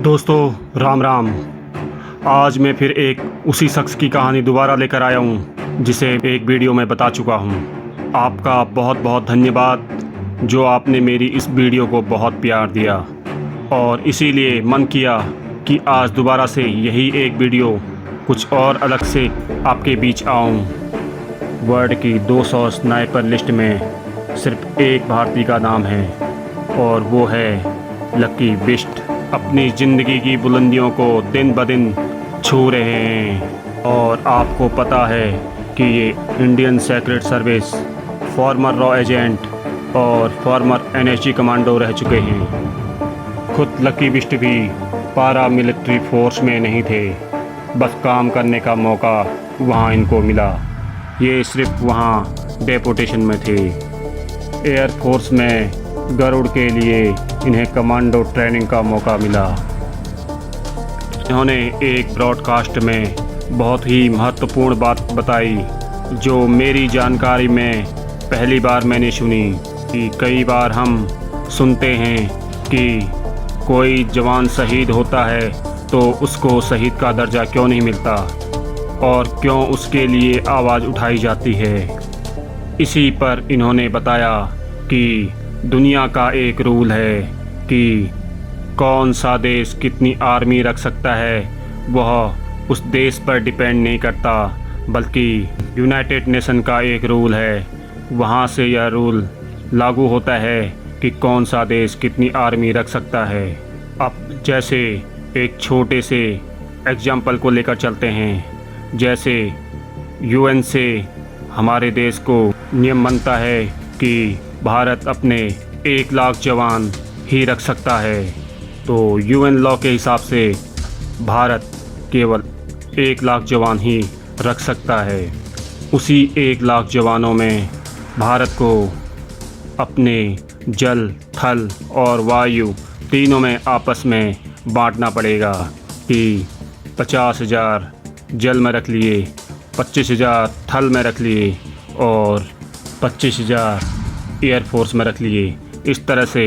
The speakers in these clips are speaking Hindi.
दोस्तों राम राम। आज मैं फिर एक उसी शख्स की कहानी दोबारा लेकर आया हूँ जिसे एक वीडियो में बता चुका हूँ। आपका बहुत बहुत धन्यवाद जो आपने मेरी इस वीडियो को बहुत प्यार दिया और इसीलिए मन किया कि आज दोबारा से यही एक वीडियो कुछ और अलग से आपके बीच आऊँ। वर्ल्ड की 200 स्नाइपर लिस्ट में सिर्फ एक भारतीय का नाम है और वो है लकी बिष्ट। अपनी ज़िंदगी की बुलंदियों को दिन ब दिन छू रहे हैं और आपको पता है कि ये Indian secret service, farmer raw agent और फॉर्मर एनएसजी कमांडो रह चुके हैं। खुद लकी बिष्ट भी पारा मिलिट्री फोर्स में नहीं थे, बस काम करने का मौका वहाँ इनको मिला। ये सिर्फ वहाँ डेपुटेशन में थे। एयरफोर्स में गरुड़ के लिए इन्हें कमांडो ट्रेनिंग का मौका मिला। इन्होंने एक ब्रॉडकास्ट में बहुत ही महत्वपूर्ण बात बताई जो मेरी जानकारी में पहली बार मैंने सुनी कि कई बार हम सुनते हैं कि कोई जवान शहीद होता है तो उसको शहीद का दर्जा क्यों नहीं मिलता और क्यों उसके लिए आवाज़ उठाई जाती है। इसी पर इन्होंने बताया कि दुनिया का एक रूल है कि कौन सा देश कितनी आर्मी रख सकता है वह उस देश पर डिपेंड नहीं करता, बल्कि यूनाइटेड नेशन का एक रूल है, वहाँ से यह रूल लागू होता है कि कौन सा देश कितनी आर्मी रख सकता है। अब जैसे एक छोटे से एग्जाम्पल को लेकर चलते हैं। जैसे यूएन से हमारे देश को नियम बनता है कि भारत अपने 1 लाख जवान ही रख सकता है, तो यूएन लॉ के हिसाब से भारत केवल 1 लाख जवान ही रख सकता है। उसी 1 लाख जवानों में भारत को अपने जल, थल और वायु तीनों में आपस में बांटना पड़ेगा कि 50,000 जल में रख लिए, 25,000 थल में रख लिए और 25,000 एयरफोर्स में रख लिए। इस तरह से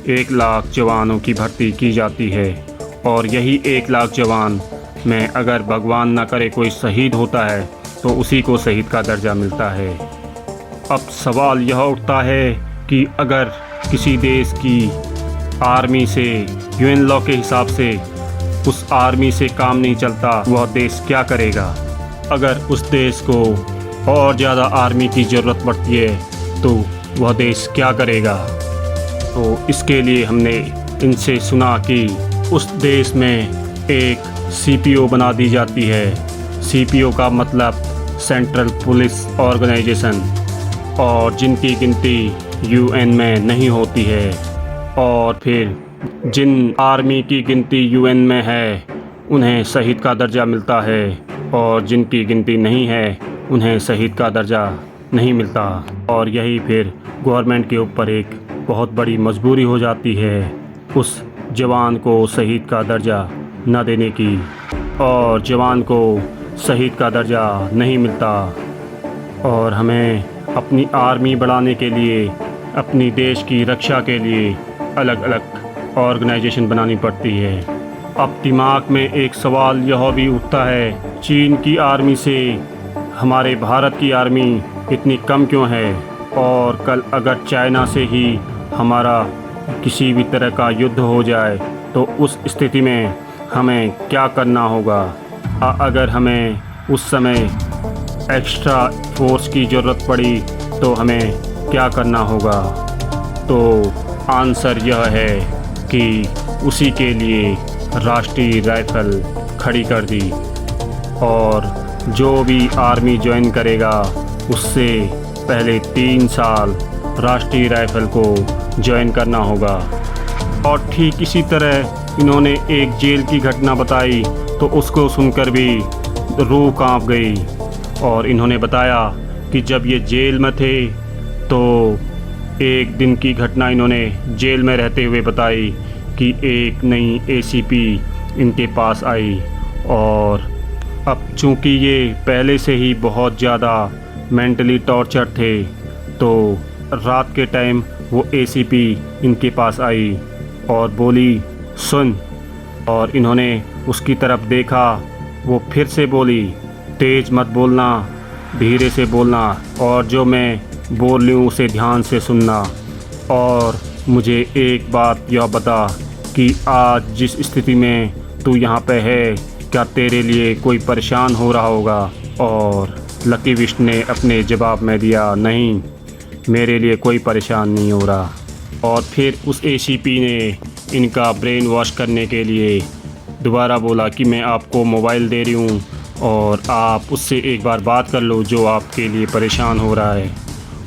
1 लाख जवानों की भर्ती की जाती है और यही 1 लाख जवान में अगर भगवान न करे कोई शहीद होता है तो उसी को शहीद का दर्जा मिलता है। अब सवाल यह उठता है कि अगर किसी देश की आर्मी से यूएन लॉ के हिसाब से उस आर्मी से काम नहीं चलता, वह देश क्या करेगा? अगर उस देश को और ज़्यादा आर्मी की ज़रूरत पड़ती है तो वह देश क्या करेगा? तो इसके लिए हमने इनसे सुना कि उस देश में एक सीपीओ बना दी जाती है। सीपीओ का मतलब सेंट्रल पुलिस ऑर्गेनाइजेशन, और जिनकी गिनती यूएन में नहीं होती है। और फिर जिन आर्मी की गिनती यूएन में है उन्हें शहीद का दर्जा मिलता है और जिनकी गिनती नहीं है उन्हें शहीद का दर्जा नहीं मिलता। और यही फिर गवर्नमेंट के ऊपर एक बहुत बड़ी मजबूरी हो जाती है उस जवान को शहीद का दर्जा न देने की, और जवान को शहीद का दर्जा नहीं मिलता। और हमें अपनी आर्मी बढ़ाने के लिए, अपनी देश की रक्षा के लिए अलग अलग ऑर्गेनाइजेशन बनानी पड़ती है। अब दिमाग में एक सवाल यह भी उठता है, चीन की आर्मी से हमारे भारत की आर्मी इतनी कम क्यों है? और कल अगर चाइना से ही हमारा किसी भी तरह का युद्ध हो जाए तो उस स्थिति में हमें क्या करना होगा? अगर हमें उस समय एक्स्ट्रा फोर्स की ज़रूरत पड़ी तो हमें क्या करना होगा? तो आंसर यह है कि उसी के लिए राष्ट्रीय राइफल खड़ी कर दी और जो भी आर्मी ज्वाइन करेगा उससे पहले 3 साल राष्ट्रीय राइफल को ज्वाइन करना होगा। और ठीक इसी तरह इन्होंने एक जेल की घटना बताई तो उसको सुनकर भी रूह कांप गई। और इन्होंने बताया कि जब ये जेल में थे तो एक दिन की घटना इन्होंने जेल में रहते हुए बताई कि एक नई एसीपी इनके पास आई, और अब चूँकि ये पहले से ही बहुत ज़्यादा मेंटली टॉर्चर थे तो रात के टाइम वो एसीपी इनके पास आई और बोली, सुन और इन्होंने उसकी तरफ देखा। वो फिर से बोली, तेज़ मत बोलना, धीरे से बोलना, और जो मैं बोल रही हूँ उसे ध्यान से सुनना। और मुझे एक बात यह बता कि आज जिस स्थिति में तू यहाँ पे है, क्या तेरे लिए कोई परेशान हो रहा होगा? और लकी विश ने अपने जवाब में दिया, नहीं, मेरे लिए कोई परेशान नहीं हो रहा। और फिर उस एसीपी ने इनका ब्रेन वॉश करने के लिए दोबारा बोला कि मैं आपको मोबाइल दे रही हूँ और आप उससे एक बार बात कर लो जो आपके लिए परेशान हो रहा है।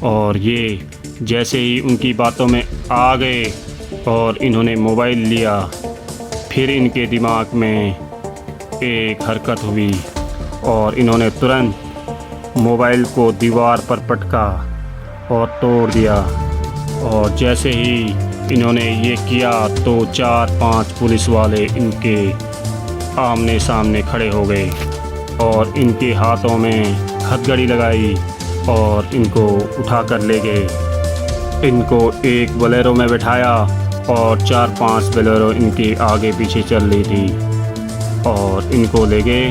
और ये जैसे ही उनकी बातों में आ गए और इन्होंने मोबाइल लिया, फिर इनके दिमाग में एक हरकत हुई और इन्होंने तुरंत मोबाइल को दीवार पर पटका और तोड़ दिया। और जैसे ही इन्होंने ये किया तो 4-5 पुलिस वाले इनके आमने सामने खड़े हो गए और इनके हाथों में हथकड़ी लगाई और इनको उठा कर ले गए। इनको एक बोलेरो में बिठाया और 4-5 बोलेरो इनके आगे पीछे चल रही थी और इनको ले गए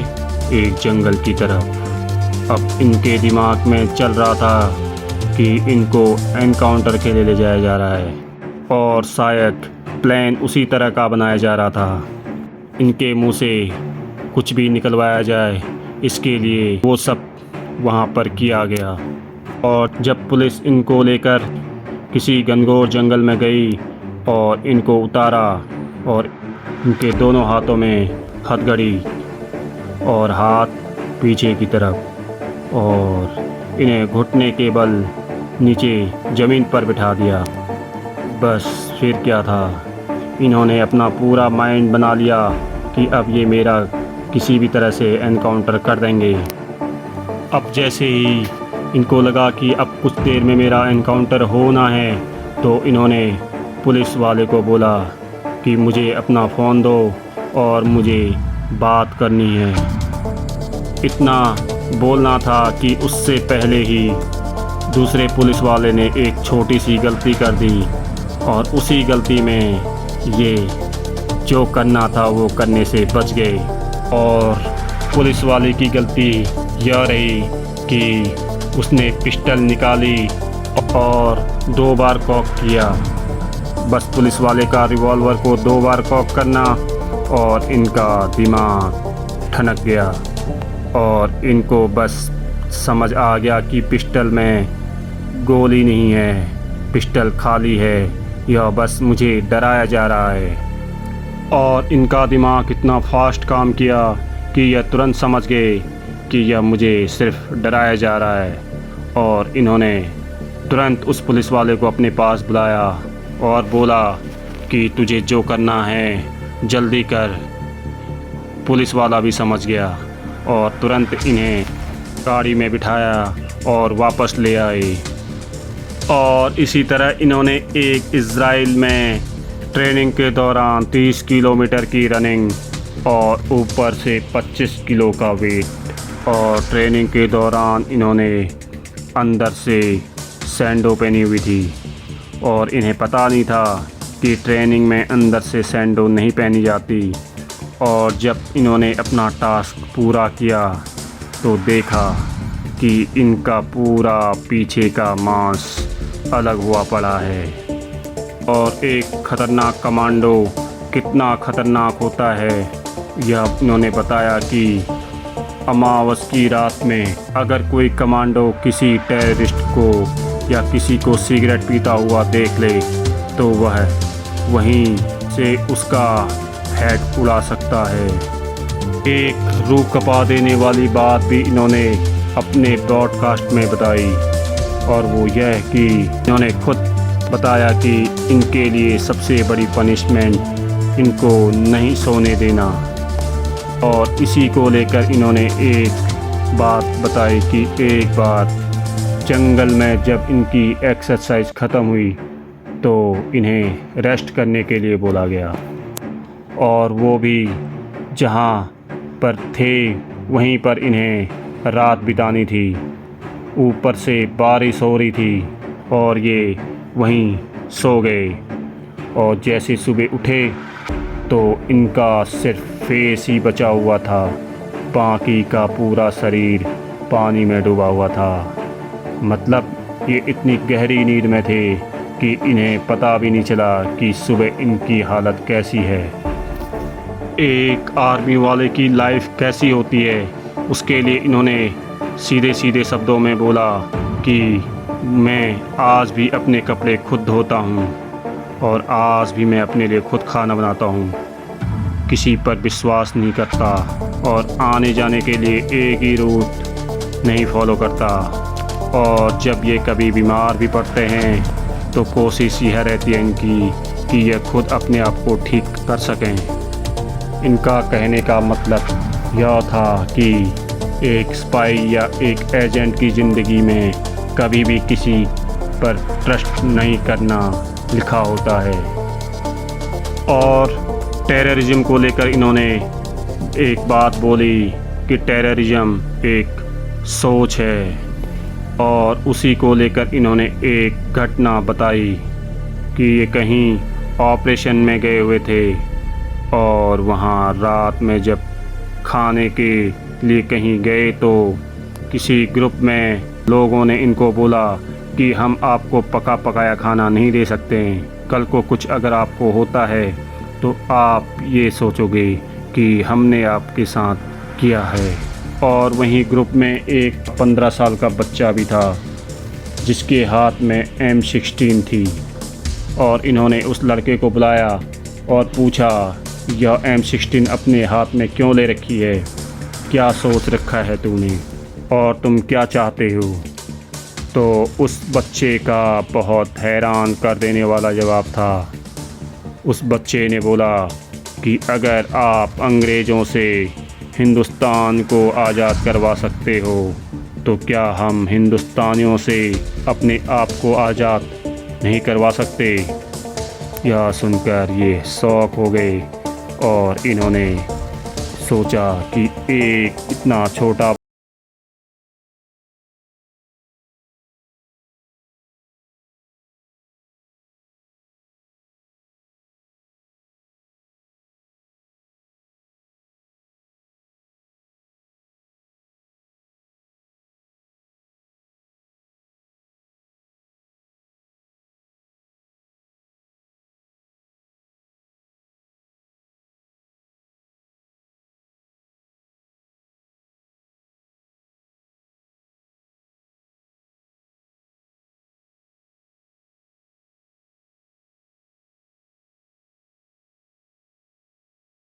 एक जंगल की तरफ। अब इनके दिमाग में चल रहा था कि इनको एनकाउंटर के लिए ले जाया जा रहा है और शायद प्लान उसी तरह का बनाया जा रहा था। इनके मुंह से कुछ भी निकलवाया जाए, इसके लिए वो सब वहाँ पर किया गया। और जब पुलिस इनको लेकर किसी घनघोर जंगल में गई और इनको उतारा और इनके दोनों हाथों में हथकड़ी और हाथ पीछे की तरफ और इन्हें घुटने के बल नीचे ज़मीन पर बिठा दिया। बस फिर क्या था, इन्होंने अपना पूरा माइंड बना लिया कि अब ये मेरा किसी भी तरह से एनकाउंटर कर देंगे। अब जैसे ही इनको लगा कि अब कुछ देर में मेरा एनकाउंटर होना है, तो इन्होंने पुलिस वाले को बोला कि मुझे अपना फ़ोन दो और मुझे बात करनी है। इतना बोलना था कि उससे पहले ही दूसरे पुलिस वाले ने एक छोटी सी गलती कर दी और उसी गलती में ये जो करना था वो करने से बच गए। और पुलिस वाले की गलती यह रही कि उसने पिस्टल निकाली और 2 बार कॉक किया। बस पुलिस वाले का रिवॉल्वर को 2 बार कॉक करना और इनका दिमाग ठनक गया और इनको बस समझ आ गया कि पिस्टल में गोली नहीं है, पिस्टल खाली है, यह बस मुझे डराया जा रहा है। और इनका दिमाग इतना फास्ट काम किया कि यह तुरंत समझ गए कि यह मुझे सिर्फ डराया जा रहा है। और इन्होंने तुरंत उस पुलिस वाले को अपने पास बुलाया और बोला कि तुझे जो करना है जल्दी कर। पुलिस वाला भी समझ गया और तुरंत इन्हें गाड़ी में बिठाया और वापस ले आए। और इसी तरह इन्होंने एक इज़राइल में ट्रेनिंग के दौरान 30 किलोमीटर की रनिंग और ऊपर से 25 किलो का वेट, और ट्रेनिंग के दौरान इन्होंने अंदर से सैंडो पहनी हुई थी और इन्हें पता नहीं था कि ट्रेनिंग में अंदर से सैंडो नहीं पहनी जाती। और जब इन्होंने अपना टास्क पूरा किया तो देखा कि इनका पूरा पीछे का मांस अलग हुआ पड़ा है। और एक ख़तरनाक कमांडो कितना ख़तरनाक होता है यह इन्होंने बताया कि अमावस की रात में अगर कोई कमांडो किसी टेररिस्ट को या किसी को सिगरेट पीता हुआ देख ले तो वह वहीं से उसका हेड उड़ा सकता है। एक रूह कपा देने वाली बात भी इन्होंने अपने ब्रॉडकास्ट में बताई और वो यह कि इन्होंने खुद बताया कि इनके लिए सबसे बड़ी पनिशमेंट इनको नहीं सोने देना। और इसी को लेकर इन्होंने एक बात बताई कि एक बार जंगल में जब इनकी एक्सरसाइज ख़त्म हुई तो इन्हें रेस्ट करने के लिए बोला गया और वो भी जहाँ पर थे वहीं पर इन्हें रात बितानी थी। ऊपर से बारिश हो रही थी और ये वहीं सो गए। और जैसे सुबह उठे तो इनका सिर्फ फेस ही बचा हुआ था, बाकी का पूरा शरीर पानी में डूबा हुआ था। मतलब ये इतनी गहरी नींद में थे कि इन्हें पता भी नहीं चला कि सुबह इनकी हालत कैसी है। एक आर्मी वाले की लाइफ कैसी होती है, उसके लिए इन्होंने सीधे सीधे शब्दों में बोला कि मैं आज भी अपने कपड़े खुद धोता हूँ और आज भी मैं अपने लिए खुद खाना बनाता हूँ, किसी पर विश्वास नहीं करता और आने जाने के लिए एक ही रूट नहीं फॉलो करता। और जब ये कभी बीमार भी पड़ते हैं तो कोशिश यह रहती है इनकी कि ये खुद अपने आप को ठीक कर सकें। इनका कहने का मतलब यह था कि एक स्पाई या एक एजेंट की ज़िंदगी में कभी भी किसी पर ट्रस्ट नहीं करना लिखा होता है। और टेररिज्म को लेकर इन्होंने एक बात बोली कि टेररिज्म एक सोच है, और उसी को लेकर इन्होंने एक घटना बताई कि ये कहीं ऑपरेशन में गए हुए थे और वहाँ रात में जब खाने के लिए कहीं गए तो किसी ग्रुप में लोगों ने इनको बोला कि हम आपको पका पकाया खाना नहीं दे सकते, कल को कुछ अगर आपको होता है तो आप ये सोचोगे कि हमने आपके साथ किया है। और वहीं ग्रुप में एक 15 साल का बच्चा भी था जिसके हाथ में M16 थी, और इन्होंने उस लड़के को बुलाया और पूछा यह M16 अपने हाथ में क्यों ले रखी है, क्या सोच रखा है तूने और तुम क्या चाहते हो। तो उस बच्चे का बहुत हैरान कर देने वाला जवाब था। उस बच्चे ने बोला कि अगर आप अंग्रेज़ों से हिंदुस्तान को आज़ाद करवा सकते हो तो क्या हम हिंदुस्तानियों से अपने आप को आज़ाद नहीं करवा सकते। यह सुनकर ये शौक हो गए और इन्होंने सोचा कि एक इतना छोटा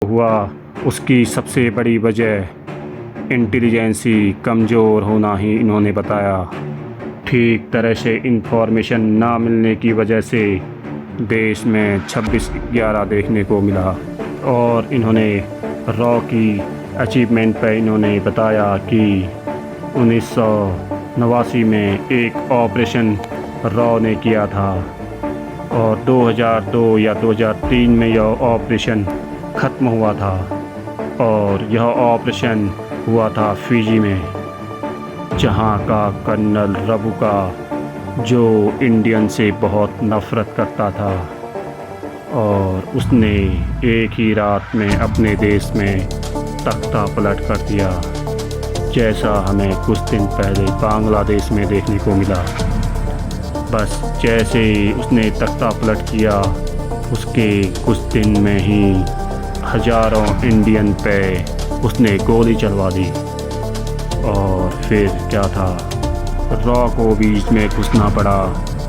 हुआ, उसकी सबसे बड़ी वजह इंटेलिजेंसी कमज़ोर होना ही इन्होंने बताया। ठीक तरह से इंफॉर्मेशन ना मिलने की वजह से देश में 26/11 देखने को मिला। और इन्होंने रॉ की अचीवमेंट पर इन्होंने बताया कि 1989 में एक ऑपरेशन रॉ ने किया था और 2002 या 2003 में यह ऑपरेशन ख़त्म हुआ था, और यह ऑपरेशन हुआ था फिजी में, जहां का कर्नल रबुका जो इंडियन से बहुत नफ़रत करता था, और उसने एक ही रात में अपने देश में तख्ता पलट कर दिया, जैसा हमें कुछ दिन पहले बांग्लादेश में देखने को मिला। बस जैसे ही उसने तख्ता पलट किया उसके कुछ दिन में ही हज़ारों इंडियन पे उसने गोली चलवा दी। और फिर क्या था, रॉ को बीच में घुसना पड़ा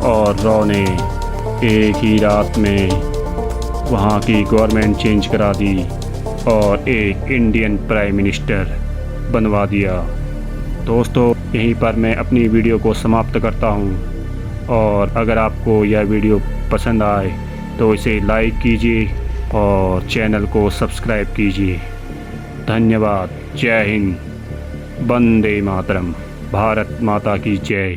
और रॉ ने एक ही रात में वहाँ की गवर्नमेंट चेंज करा दी और एक इंडियन प्राइम मिनिस्टर बनवा दिया। दोस्तों, यहीं पर मैं अपनी वीडियो को समाप्त करता हूँ, और अगर आपको यह वीडियो पसंद आए तो इसे लाइक कीजिए और चैनल को सब्सक्राइब कीजिए। धन्यवाद। जय हिंद। वंदे मातरम। भारत माता की जय।